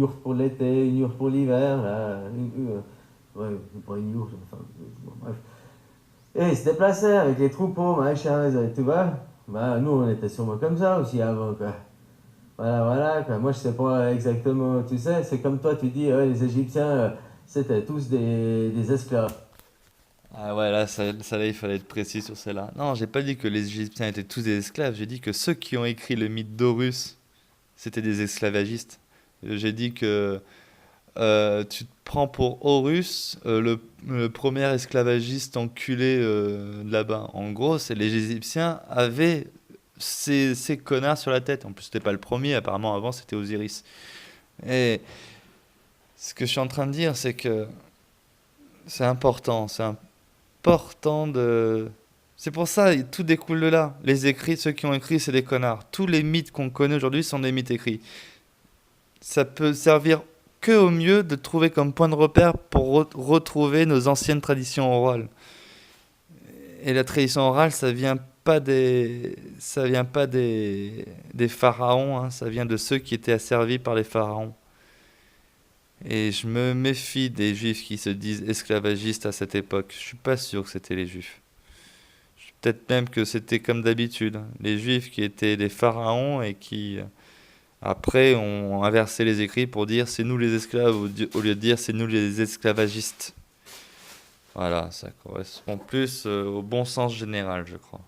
yourte pour l'été, une yourte pour l'hiver, là, ouais, pas une yourte, enfin, bref. Et ils se déplaçaient avec les troupeaux, machin, tu vois. Bah, nous, on était sûrement comme ça aussi avant, quoi. Voilà, voilà, quoi. Moi, je sais pas exactement, tu sais, c'est comme toi, tu dis, les Égyptiens, c'était tous des esclaves. Ah ouais, là, il fallait être précis sur celle-là. Non, j'ai pas dit que les Égyptiens étaient tous des esclaves, j'ai dit que ceux qui ont écrit le mythe d'Horus, c'était des esclavagistes. J'ai dit que tu te prends pour Horus, le premier esclavagiste enculé de là-bas. En gros, c'est les Égyptiens avaient ces connards sur la tête. En plus, c'était pas le premier, apparemment avant c'était Osiris. Et ce que je suis en train de dire, c'est que c'est important de... C'est pour ça, tout découle de là. Les écrits, ceux qui ont écrit, c'est des connards. Tous les mythes qu'on connaît aujourd'hui sont des mythes écrits. Ça peut servir que au mieux de trouver comme point de repère pour retrouver nos anciennes traditions orales. Et la tradition orale, ça vient pas des pharaons, hein, ça vient de ceux qui étaient asservis par les pharaons. Et je me méfie des juifs qui se disent esclavagistes à cette époque. Je suis pas sûr que c'était les juifs. Peut-être même que c'était comme d'habitude, les juifs qui étaient des pharaons et qui après ont inversé les écrits pour dire c'est nous les esclaves au lieu de dire c'est nous les esclavagistes. Voilà, ça correspond plus au bon sens général, je crois.